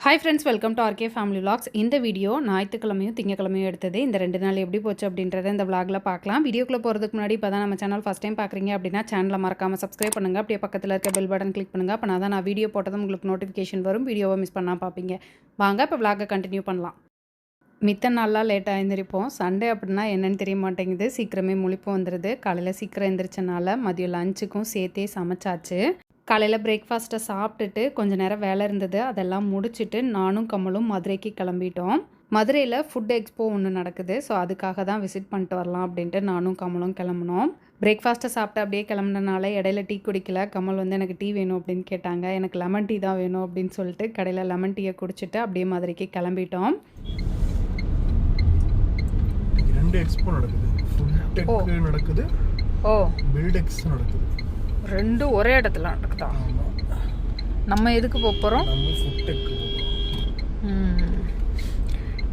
Hi friends, welcome to RK family vlogs. இந்த video ஞாயிற்றுக்கிழமையும் திங்கக்கிழமையும் எடுத்தது. இந்த 2 நாள் எப்படி போச்சு அப்படின்றத இந்த விலாகில் பார்க்கலாம். வீடியோக்குள்ளே போகிறதுக்கு முன்னாடி இப்போ தான் நம்ம சேனல் ஃபஸ்ட் டைம் பார்க்குறீங்க அப்படின்னா சேனலை மறக்காமல் சப்ஸ்கிரைப் பண்ணுங்கள். அப்படியே பக்கத்தில் இருக்க பெல் பட்டன் கிளிக் பண்ணுங்கள். அப்போ நான் வீடியோ போட்டதும் உங்களுக்கு நோட்டிஃபிகேஷன் வரும். வீடியோவை மிஸ் பண்ணால் பார்ப்பீங்க. வாங்க இப்போ விலாகை கண்டினியூ பண்ணலாம். மித்த நாள்லாம் லேட்டாக எழுந்திரிப்போம். சண்டே அப்படின்னா என்னென்னு தெரிய மாட்டேங்குது. சீக்கிரமே முழிப்பு வந்துடுது. காலையில் சீக்கிரம் எழுந்திரிச்சனால மதியம் லஞ்சுக்கும் சேர்த்தே சமைச்சாச்சு. காலையில் பிரேக்ஃபாஸ்ட்டை சாப்பிட்டுட்டு கொஞ்சம் நேரம் வேலை இருந்தது. அதெல்லாம் முடிச்சுட்டு நானும் கமலும் மதுரைக்கு கிளம்பிட்டோம். மதுரையில் ஃபுட் எக்ஸ்போ ஒன்று நடக்குது. ஸோ அதுக்காக தான் விசிட் பண்ணிட்டு வரலாம் அப்படின்ட்டு நானும் கமலும் கிளம்புனோம். பிரேக்ஃபாஸ்ட்டை சாப்பிட்டு அப்படியே கிளம்புனனால இடையில டீ குடிக்கல. கமல் எனக்கு டீ வேணும் அப்படின்னு கேட்டாங்க. எனக்கு லெமன் டீ தான் வேணும் அப்படின்னு சொல்லிட்டு கடையில் லெமன் டீயை குடிச்சிட்டு அப்படியே மதுரைக்கு கிளம்பிட்டோம். 2 எக்ஸ்போ நடக்குது. ஃபுட் டெக் நடக்குது. பில்டெக்ஸ் நடக்குது. 2 ஒரே இடத்துல நடக்குதா? நம்ம எதுக்கு போகிறோம்?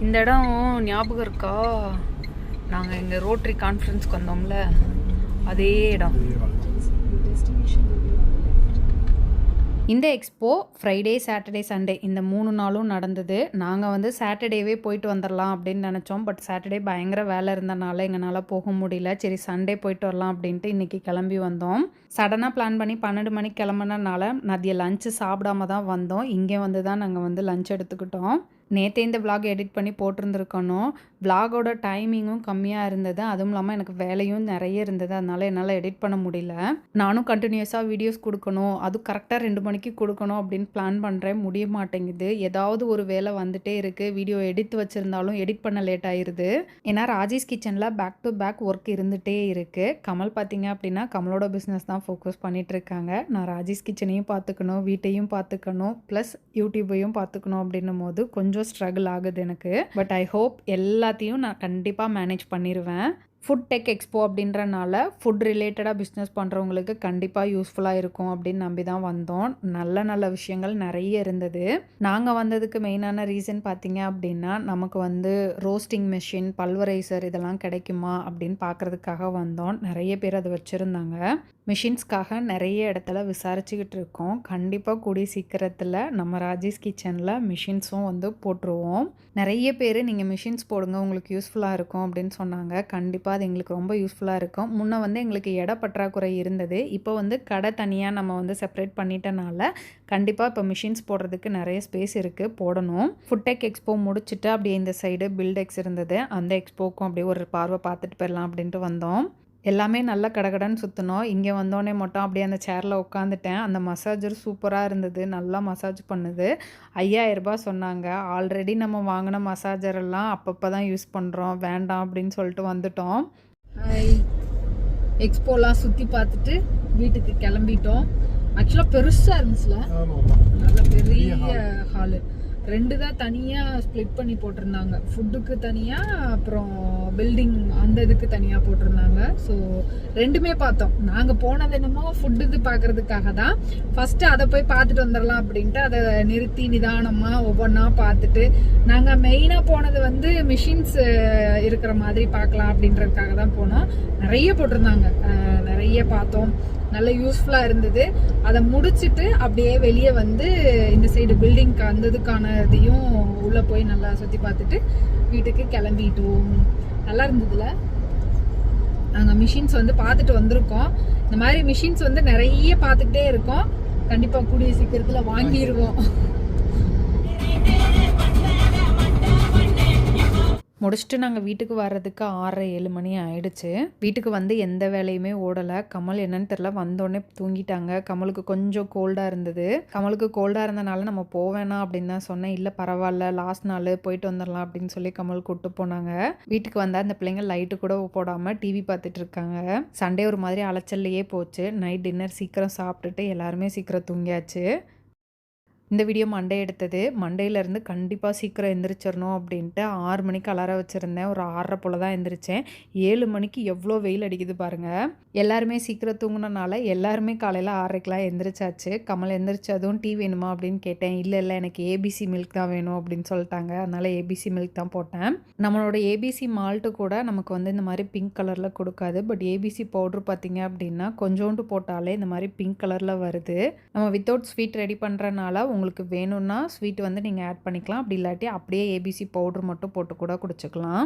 இந்த இடம் ஞாபகம் இருக்கா? நாங்கள் எங்கள் ரோட்டரி கான்ஃபரன்ஸ்க்கு வந்தோம்ல, அதே இடம். இந்த எக்ஸ்போ ஃப்ரைடே, சாட்டர்டே, சண்டே இந்த 3 நாளும் நடந்தது. நாங்கள் சாட்டர்டேவே போயிட்டு வந்துடலாம் அப்படின்னு நினச்சோம். பட் சாட்டர்டே பயங்கர வேலை இருந்தனால எங்களால் போக முடியல. சரி, சண்டே போயிட்டு வரலாம் அப்படின்ட்டு இன்றைக்கி கிளம்பி வந்தோம். சடனாக பிளான் பண்ணி 12 மணிக்கு கிளம்புனனால மதியம் லஞ்சு சாப்பிடாம தான் வந்தோம். இங்கே தான் நாங்கள் லஞ்ச் எடுத்துக்கிட்டோம். நேற்றே இந்த விலாக் எடிட் பண்ணி போட்டிருந்துருக்கணும். விலாகோட டைமிங்கும் கம்மியாக இருந்தது. அதுவும் இல்லாமல் எனக்கு வேலையும் நிறைய இருந்தது. அதனால் என்னால் எடிட் பண்ண முடியல. நானும் கண்டினியூஸாக வீடியோஸ் கொடுக்கணும், அதுவும் கரெக்டாக 2 மணிக்கு கொடுக்கணும் அப்படின்னு பிளான் பண்ணுறேன். முடிய மாட்டேங்குது. ஏதாவது ஒரு வேலை வந்துட்டே இருக்குது. வீடியோ எடுத்து வச்சுருந்தாலும் எடிட் பண்ண லேட் ஆயிடுது. ஏன்னா ராஜேஷ் கிச்சனில் பேக் டு பேக் ஒர்க் இருந்துகிட்டே இருக்குது. கமல் பார்த்திங்க அப்படின்னா கமலோட பிஸ்னஸ் தான் ஃபோக்கஸ் பண்ணிகிட்ருக்காங்க. நான் ராஜேஷ் கிச்சனையும் பார்த்துக்கணும், வீட்டையும் பார்த்துக்கணும், ப்ளஸ் யூடியூபையும் பார்த்துக்கணும் அப்படின்னும் போது கொஞ்சம் ஸ்ட்ரகிள் ஆகுது எனக்கு. பட் ஐ ஹோப் எல்லாத்தையும் நான் கண்டிப்பாக மேனேஜ் பண்ணிடுவேன். ஃபுட் டெக் எக்ஸ்போ அப்படின்றனால ஃபுட் ரிலேட்டடாக பிஸ்னஸ் பண்ணுறவங்களுக்கு கண்டிப்பாக யூஸ்ஃபுல்லாக இருக்கும் அப்படின்னு நம்பி தான் வந்தோம். நல்ல நல்ல விஷயங்கள் நிறைய இருந்தது. நாங்கள் வந்ததுக்கு மெயினான ரீசன் பார்த்தீங்க அப்படின்னா, நமக்கு ரோஸ்டிங் மெஷின், பல்வரைசர் இதெல்லாம் கிடைக்குமா அப்படின்னு பார்க்குறதுக்காக வந்தோம். நிறைய பேர் அதை வச்சுருந்தாங்க. மிஷின்ஸ்க்காக நிறைய இடத்துல விசாரிச்சுக்கிட்டு இருக்கோம். கண்டிப்பாக கூடிய சீக்கிரத்தில் நம்ம ராஜேஷ் கிச்சனில் மிஷின்ஸும் போட்டுருவோம். நிறைய பேர் நீங்கள் மிஷின்ஸ் போடுங்க, உங்களுக்கு யூஸ்ஃபுல்லாக இருக்கும் அப்படின்னு சொன்னாங்க. கண்டிப்பாக அது எங்களுக்கு ரொம்ப யூஸ்ஃபுல்லாக இருக்கும். முன்னே எங்களுக்கு இட பற்றாக்குறை இருந்தது. இப்போ கடை தனியாக நம்ம செப்பரேட் பண்ணிட்டனால கண்டிப்பாக இப்போ மிஷின்ஸ் போடுறதுக்கு நிறைய ஸ்பேஸ் இருக்குது, போடணும். ஃபுட் டெக் எக்ஸ்போ முடிச்சுட்டு அப்படியே இந்த சைடு பில்டெக்ஸ் இருந்தது. அந்த எக்ஸ்போக்கும் அப்படியே ஒரு பார்வை பார்த்துட்டு போயிடலாம் அப்படின்ட்டு வந்தோம். எல்லாமே நல்லா கடகடன்னு சுற்றினோம். இங்கே வந்தோடனே மட்டும் அப்படியே அந்த சேரில் உட்காந்துட்டேன். அந்த மசாஜர் சூப்பராக இருந்தது, நல்லா மசாஜ் பண்ணுது. 5000 ரூபாய் சொன்னாங்க. ஆல்ரெடி நம்ம வாங்கின மசாஜரெல்லாம் அப்பப்போ தான் யூஸ் பண்ணுறோம், வேண்டாம் அப்படின்னு சொல்லிட்டு வந்துட்டோம். எக்ஸ்போலாம் சுற்றி பார்த்துட்டு வீட்டுக்கு கிளம்பிட்டோம். ஆக்சுவலாக பெருசாக இருந்துச்சுல, நல்ல பெரிய ஹாலு. 2 தான் தனியாக ஸ்ப்ளிட் பண்ணி போட்டிருந்தாங்க. ஃபுட்டுக்கு தனியாக, அப்புறம் பில்டிங் அந்த இதுக்கு தனியாக போட்டிருந்தாங்க. ஸோ 2மே பார்த்தோம். நாங்கள் போனது என்னமோ ஃபுட்டு இது பார்க்குறதுக்காக தான். ஃபஸ்ட்டு அதை போய் பார்த்துட்டு வந்துடலாம் அப்படின்ட்டு அதை நிறுத்தி நிதானமாக ஒவ்வொன்றா பார்த்துட்டு, நாங்கள் மெயினாக போனது மிஷின்ஸ் இருக்கிற மாதிரி பார்க்கலாம் அப்படின்றதுக்காக தான் போனோம். நிறைய போட்டிருந்தாங்க, நிறைய பார்த்தோம். நல்ல யூஸ்ஃபுல்லாக இருந்தது. அதை முடிச்சுட்டு அப்படியே வெளியே இந்த சைடு பில்டிங்க்கு அந்ததுக்கானதையும் உள்ளே போய் நல்லா சுற்றி பார்த்துட்டு வீட்டுக்கு கிளம்பிட்டோம். நல்லா இருந்ததுல. நாங்கள் மிஷின்ஸ் பார்த்துட்டு வந்திருக்கோம். இந்த மாதிரி மிஷின்ஸ் நிறைய பார்த்துக்கிட்டே இருக்கோம். கண்டிப்பாக கூடிய சீக்கிரத்தில் வாங்கிடுவோம். முடிச்சுட்டு நாங்கள் வீட்டுக்கு வர்றதுக்கு 6:30-7 மணி ஆயிடுச்சு. வீட்டுக்கு எந்த வேலையுமே ஓடலை. கமல் என்னன்னு தெரில, வந்தோடனே தூங்கிட்டாங்க. கமலுக்கு கொஞ்சம் கோல்டாக இருந்தது. கமலுக்கு கோல்டாக இருந்தனால நம்ம போவேணாம் அப்படின்னு தான் சொன்னேன். இல்லை பரவாயில்ல, லாஸ்ட் நாள் போயிட்டு வந்துடலாம் அப்படின்னு சொல்லி கமல் கூப்பிட்டு போனாங்க. வீட்டுக்கு வந்தால் அந்த பிள்ளைங்க லைட்டு கூட போடாமல் டிவி பார்த்துட்டு இருக்காங்க. சண்டே ஒரு மாதிரி அலைச்சல்லையே போச்சு. நைட் டின்னர் சீக்கிரம் சாப்பிட்டுட்டு எல்லாருமே சீக்கிரம் தூங்கியாச்சு. இந்த வீடியோ மண்டே எடுத்தது. மண்டேலேருந்து கண்டிப்பாக சீக்கிரம் எந்திரிச்சிடணும் அப்படின்ட்டு 6 மணிக்கு அலாரம் வச்சுருந்தேன். ஒரு 6:30 போல் தான் எந்திரிச்சேன். 7 மணிக்கு எவ்வளோ வெயில் அடிக்குது பாருங்கள். எல்லாருமே சீக்கிரம் தூங்கினனால எல்லாருமே காலையில் 6:30க்கெலாம் எந்திரிச்சாச்சு. கமல் எந்திரிச்சதும் டீ வேணுமா அப்படின்னு கேட்டேன். இல்லை எனக்கு ஏபிசி மில்க் தான் வேணும் அப்படின்னு சொல்லிட்டாங்க. அதனால் ஏபிசி மில்க் தான் போட்டேன். நம்மளோட ஏபிசி மால்ட்டு கூட நமக்கு இந்த மாதிரி பிங்க் கலரில் கொடுக்காது. பட் ஏபிசி பவுட்ரு பார்த்திங்க அப்படின்னா கொஞ்சோண்டு போட்டாலே இந்த மாதிரி பிங்க் கலரில் வருது. நம்ம வித்தவுட் ஸ்வீட் ரெடி பண்ணுறனால உங்களுக்கு வேணும்னா ஸ்வீட் வந்து நீங்கள் ஆட் பண்ணிக்கலாம். அப்படி இல்லாட்டி அப்படியே ஏபிசி பவுடர் மட்டும் போட்டு கூட குடிச்சுக்கலாம்.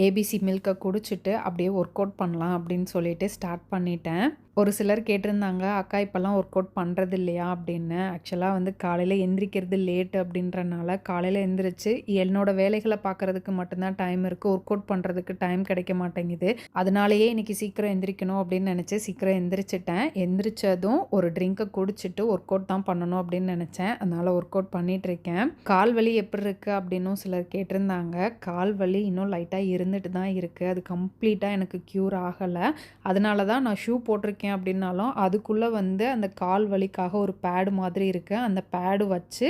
ஏபிசி மில்கை குடிச்சிட்டு அப்படியே ஒர்க் அவுட் பண்ணலாம் அப்படின்னு சொல்லிட்டு ஸ்டார்ட் பண்ணிட்டேன். ஒரு சிலர் கேட்டிருந்தாங்க, அக்கா இப்போல்லாம் ஒர்க் அவுட் பண்ணுறது இல்லையா அப்படின்னு. ஆக்சுவலாக வந்து காலையில் எந்திரிக்கிறது லேட்டு அப்படின்றனால காலையில் எந்திரிச்சு என்னோட வேலைகளை பார்க்குறதுக்கு மட்டும்தான் டைம் இருக்குது. ஒர்க் அவுட் பண்ணுறதுக்கு டைம் கிடைக்க மாட்டேங்குது. அதனாலேயே இன்றைக்கி சீக்கிரம் எந்திரிக்கணும் அப்படின்னு நினச்சி சீக்கிரம் எந்திரிச்சிட்டேன். எந்திரிச்சதும் ஒரு ட்ரிங்கை குடிச்சிட்டு ஒர்க் அவுட் தான் பண்ணணும் அப்படின்னு நினச்சேன். அதனால் ஒர்க் அவுட் பண்ணிகிட்ருக்கேன். கால் வலி எப்படி இருக்குது அப்படின்னும் சிலர் கேட்டிருந்தாங்க. கால் வலி இன்னும் லைட்டாக இருந்துட்டு தான் இருக்குது. அது கம்ப்ளீட்டாக எனக்கு க்யூர் ஆகலை. அதனால தான் நான் ஷூ போட்டிருக்கேன் அப்படின்னாலும் அதுக்குள்ளே வந்து அந்த கால் வலிக்காக ஒரு பேடு மாதிரி இருக்குது. அந்த பேடு வச்சு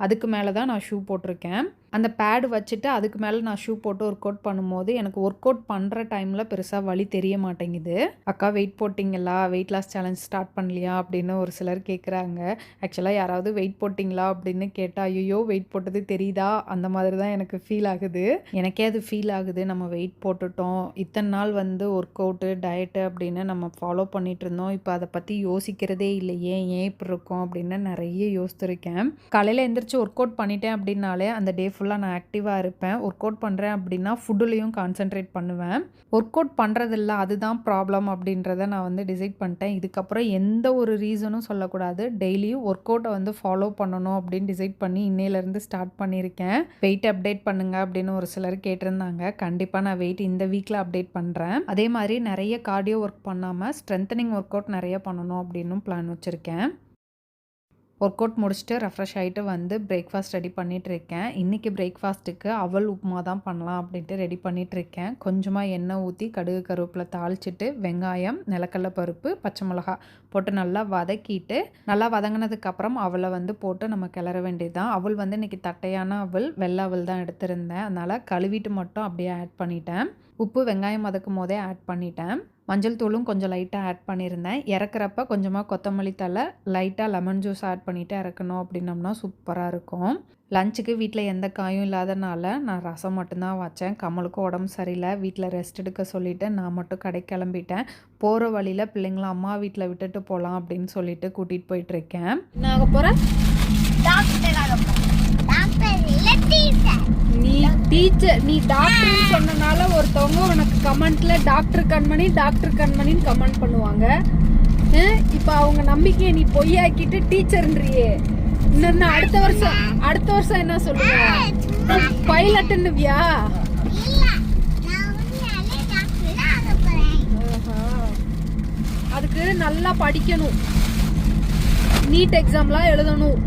அதுக்கு மேலே தான் நான் ஷூ போட்டிருக்கேன். அந்த பேடு வச்சுட்டு அதுக்கு மேலே நான் ஷூ போட்டு ஒர்க் அவுட் பண்ணும்போது எனக்கு ஒர்க் அவுட் பண்ணுற டைமில் பெருசாக வலி தெரிய மாட்டேங்குது. அக்கா வெயிட் போட்டிங்களா, வெயிட் லாஸ் சேலஞ்ச் ஸ்டார்ட் பண்ணலையா அப்படின்னு ஒரு சிலர் கேட்குறாங்க. ஆக்சுவலாக யாராவது வெயிட் போட்டிங்களா அப்படின்னு கேட்டால் ஐயோ வெயிட் போட்டது தெரியுதா அந்த மாதிரி தான் எனக்கு ஃபீல் ஆகுது. எனக்கே அது ஃபீல் ஆகுது. நம்ம வெயிட் போட்டுட்டோம், இத்தனை நாள் வந்து ஒர்க் அவுட்டு டயட்டு அப்படின்னு நம்ம ஃபாலோ பண்ணிட்டு இருந்தோம். இப்போ அதை பற்றி யோசிக்கிறதே இல்லையே, ஏன் இப்படி இருக்கோம் அப்படின்னு நிறைய யோசிச்சிருக்கேன். காலையில் எந்திரிச்சு ஒர்க் அவுட் பண்ணிட்டேன் அப்படின்னாலே அந்த டே ஃபுல்லாக நான் ஆக்டிவாக இருப்பேன். ஒர்க் அவுட் பண்ணுறேன் அப்படின்னா ஃபுட்டுலேயும் கான்சென்ட்ரேட் பண்ணுவேன். ஒர்க் அவுட் பண்ணுறதில்ல அதுதான் ப்ராப்ளம் அப்படின்றத நான் வந்து டிசைட் பண்ணிட்டேன். இதுக்கப்புறம் எந்த ஒரு ரீசனும் சொல்லக்கூடாது. டெய்லியும் ஒர்க் அவுட்டை வந்து ஃபாலோ பண்ணணும் அப்படின்னு டிசைட் பண்ணி இன்னையிலேருந்து ஸ்டார்ட் பண்ணியிருக்கேன். வெயிட் அப்டேட் பண்ணுங்க அப்படின்னு ஒரு சிலர் கேட்டிருந்தாங்க. கண்டிப்பாக நான் வெயிட் இந்த வீக்கில் அப்டேட் பண்ணுறேன். அதே மாதிரி நிறைய கார்டியோ ஒர்க் பண்ணாமல் ஸ்ட்ரென்தனிங் ஒர்க் அவுட் நிறைய பண்ணணும் அப்படின்னும் பிளான் வச்சுருக்கேன். ஒர்க் அவுட் முடிச்சுட்டு ரெஃப்ரெஷ் ஆகிட்டு வந்து பிரேக்ஃபாஸ்ட் ரெடி பண்ணிகிட்ருக்கேன். இன்றைக்கி பிரேக்ஃபாஸ்ட்டுக்கு அவல் உப்புமா தான் பண்ணலாம் அப்படின்ட்டு ரெடி பண்ணிகிட்ருக்கேன். கொஞ்சமாக எண்ணெய் ஊற்றி கடுகு கருவேப்பிலை தாளிச்சிட்டு வெங்காயம், நிலக்கடலை பருப்பு, பச்சை மிளகா போட்டு நல்லா வதக்கிட்டு நல்லா வதங்கினதுக்கப்புறம் அவலை வந்து போட்டு நம்ம கிளற வேண்டியது தான். அவல் வந்து இன்றைக்கி தட்டையான அவல், வெள்ளை அவல் தான் எடுத்திருந்தேன். அதனால் கழுவிட்டு மட்டும் அப்படியே ஆட் பண்ணிட்டேன். உப்பு வெங்காயம் வதக்கும் போதே ஆட் பண்ணிட்டேன். மஞ்சள் தூளும் கொஞ்சம் லைட்டாக ஆட் பண்ணியிருந்தேன். இறக்குறப்ப கொஞ்சமாக கொத்தமல்லி தழை, லைட்டாக லெமன் ஜூஸ் ஆட் பண்ணிவிட்டு இறக்கணும் அப்படின்னம்னா சூப்பராக இருக்கும். லஞ்சுக்கு வீட்டில் எந்த காயும் இல்லாதனால நான் ரசம் மட்டும்தான் வச்சேன். கமலுக்கும் உடம்பு சரியில்லை, வீட்டில் ரெஸ்ட் எடுக்க சொல்லிவிட்டு நான் மட்டும் கடைக்கு கிளம்பிட்டேன். போகிற வழியில் பிள்ளைங்களும் அம்மா வீட்டில் விட்டுட்டு போகலாம் அப்படின்னு சொல்லிட்டு கூட்டிகிட்டு போயிட்டுருக்கேன். நான் ஆக போகிறேன் நீ டீச்சர், நீ டாக்டர்னு சொன்னனால ஒருத்தவங்க உனக்கு கமெண்ட்ல டாக்டர் கண்மணின்னு கமெண்ட் பண்ணுவாங்க. இப்போ அவங்க நம்பிக்கையை நீ பொய்யாக்கிட்டு டீச்சர்ன்றியே. இன்னொன்னு அடுத்த வருஷம் என்ன சொல்லுவ? பைலட்னுவியா? அதுக்கு நல்லா படிக்கணும், நீட் எக்ஸாம்லாம் எழுதணும்.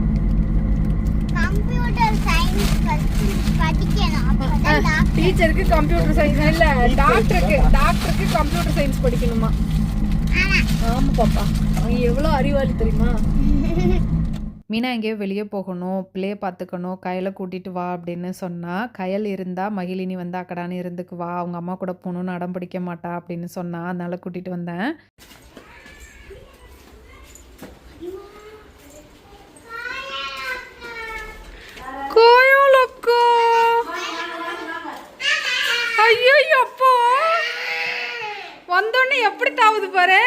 டீச்சருக்கு கம்ப்யூட்டர் சயின்ஸ் இல்ல, டாக்டருக்கு கம்ப்யூட்டர் சயின்ஸ் படிக்கணுமா? ஆமா பாப்பா, நீ எவ்வளவு அறிவாளி தெரியுமா? மீனா எங்கேயோ வெளியே போகணும், பிள்ளைய பார்த்துக்கணும், கையில் கூட்டிகிட்டு வா அப்படின்னு சொன்னால், கையில் இருந்தால் மகிழினி வந்து அக்கடான்னு இருந்துக்கு வா, அவங்க அம்மா கூட போகணுன்னு அடம் பிடிக்க மாட்டா அப்படின்னு சொன்னால், அதனால் கூட்டிகிட்டு வந்தேன். ஐயோ வந்தோடனே எப்படி தாவுது பாரு.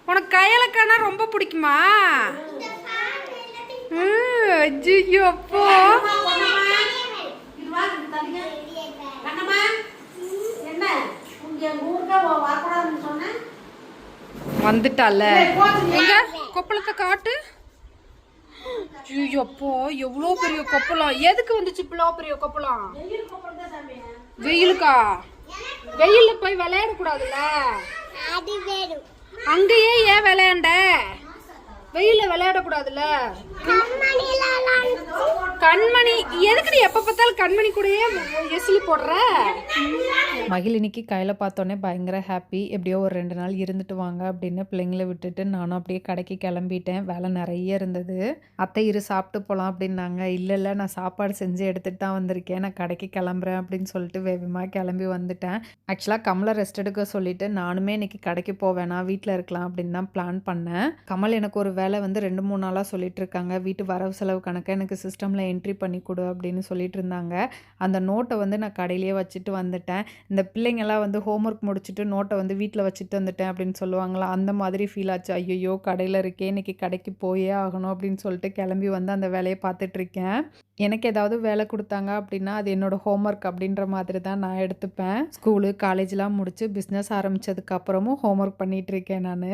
உனக்கு கையலக்கானா ரொம்ப பிடிக்குமா? ஐயோ அப்போ வந்துட்டால. எங்க கொப்பளத்தை காட்டு. ஐயோ அப்போ எவ்வளோ பெரிய கொப்பளம். எதுக்கு வந்துச்சு இவ்வளோ பெரிய கொப்பளம்? வெயிலுக்கா? வெயில்ல போய் விளையாட கூடாதுல்ல, அங்கேயே ஏன் விளையாண்ட? வெயில்ல விளையாட கூடாதுல்ல. கண்மணி எதுக்கு நீ எப்ப பார்த்தாலும் கண்மணி கூடயே எசிலி போடுற? மகிழினிக்கு கையில் பார்த்தோன்னே பயங்கர ஹாப்பி. எப்படியோ ஒரு 2 நாள் இருந்துட்டு வாங்க அப்படின்னு பிள்ளைங்களை விட்டுட்டு நானும் அப்படியே கடைக்கு கிளம்பிட்டேன். வேலை நிறைய இருந்தது. அத்தை இரு சாப்பிட்டு போகலாம் அப்படின்னாங்க. இல்லை நான் சாப்பாடு செஞ்சு எடுத்துகிட்டு தான் வந்திருக்கேன், நான் கடைக்கு கிளம்புறேன் அப்படின்னு சொல்லிட்டு வேகமாக கிளம்பி வந்துட்டேன். ஆக்சுவலாக கமலை ரெஸ்ட் எடுக்க சொல்லிட்டு நானுமே இன்னைக்கு கடைக்கு போவேனா, வீட்டில் இருக்கலாம் அப்படின்னு தான் பிளான் பண்ணேன். கமல் எனக்கு ஒரு வேலை வந்து 2-3 நாளாக சொல்லிட்டு இருக்காங்க. வீட்டு வரவு செலவு கணக்கை எனக்கு சிஸ்டமில் என்ட்ரி பண்ணி கொடு அப்படின்னு சொல்லிட்டு இருந்தாங்க. அந்த நோட்டை வந்து நான் கடையிலேயே வச்சுட்டு வந்துட்டேன். இந்த பிள்ளைங்கலாம் வந்து ஹோம்ஒர்க் முடிச்சுட்டு நோட்டை வந்து வீட்டில் வச்சுட்டு வந்துட்டேன் அப்படின்னு சொல்லுவாங்களா, அந்த மாதிரி ஃபீல் ஆச்சு. ஐயையோ கடையில் இருக்கே, இன்னைக்கு கடைக்கு போயே ஆகணும் அப்படின்னு சொல்லிட்டு கிளம்பி வந்து அந்த வேலையை பார்த்துட்ருக்கேன். எனக்கு ஏதாவது வேலை கொடுத்தாங்க அப்படின்னா அது என்னோட ஹோம்ஒர்க் அப்படின்ற மாதிரி தான் நான் எடுத்துப்பேன். ஸ்கூலு காலேஜ்லாம் முடிச்சு பிஸ்னஸ் ஆரம்பிச்சதுக்கு அப்புறமும் ஹோம்ஒர்க் பண்ணிட்டு இருக்கேன் நான்.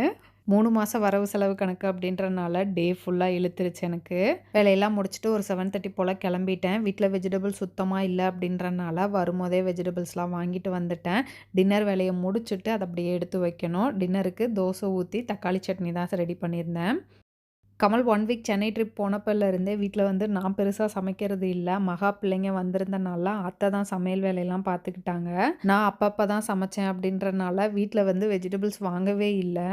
3 மாசம் வரவு செலவு கணக்கு அப்படின்றனால டே ஃபுல்லாக இழுத்துருச்சு எனக்கு. வேலையெல்லாம் முடிச்சுட்டு ஒரு 7:30 போல் கிளம்பிட்டேன். வீட்டில் வெஜிடபிள் சுத்தமாக இல்லை அப்படின்றனால வரும்போதே வெஜிடபிள்ஸ்லாம் வாங்கிட்டு வந்துட்டேன். டின்னர் வேலையை முடிச்சுட்டு அதை அப்படியே எடுத்து வைக்கணும். டின்னருக்கு தோசை ஊற்றி தக்காளி சட்னி தான் ரெடி பண்ணியிருந்தேன். கமல் 1 வீக் சென்னை ட்ரிப் போனப்போலேருந்தே வீட்டில் வந்து நான் பெருசாக சமைக்கிறது இல்லை. மகா பிள்ளைங்க வந்திருந்தனால அத்தை தான் சமையல் வேலையெல்லாம் பார்த்துக்கிட்டாங்க. நான் அப்பப்போ தான் சமைச்சேன் அப்படின்றனால வீட்டில் வந்து வெஜிடபிள்ஸ் வாங்கவே இல்லை.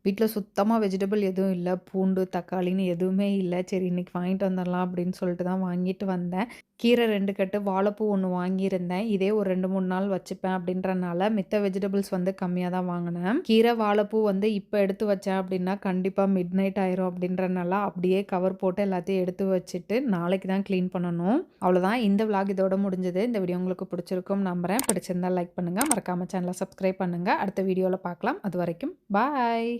வீட்டில் சுத்தமாக வெஜிடபிள் எதுவும் இல்லை. பூண்டு தக்காளின்னு எதுவுமே இல்லை. சரி இன்னைக்கு வாங்கிட்டு வந்துடலாம் அப்படின்னு சொல்லிட்டு தான் வாங்கிட்டு வந்தேன். கீரை 2 கட்டு, வாழைப்பூ 1 வாங்கியிருந்தேன். இதே ஒரு 2-3 நாள் வச்சுப்பேன் அப்படின்றனால மித்த வெஜிடபிள்ஸ் வந்து கம்மியாக தான் வாங்கினேன். கீரை வாழைப்பூ வந்து இப்போ எடுத்து வச்சேன் அப்படின்னா கண்டிப்பாக மிட் நைட் ஆயிரும் அப்படின்றனால அப்படியே கவர் போட்டு எல்லாத்தையும் எடுத்து வச்சுட்டு நாளைக்கு தான் க்ளீன் பண்ணணும். அவ்வளோதான், இந்த விளாக் இதோட முடிஞ்சது. இந்த வீடியோ உங்களுக்கு பிடிச்சிருக்கும் நம்புகிறேன். பிடிச்சிருந்தா லைக் பண்ணுங்கள், மறக்காமல் சேனலை சப்ஸ்கிரைப் பண்ணுங்கள். அடுத்த வீடியோவில் பார்க்கலாம். அது வரைக்கும் பாய்.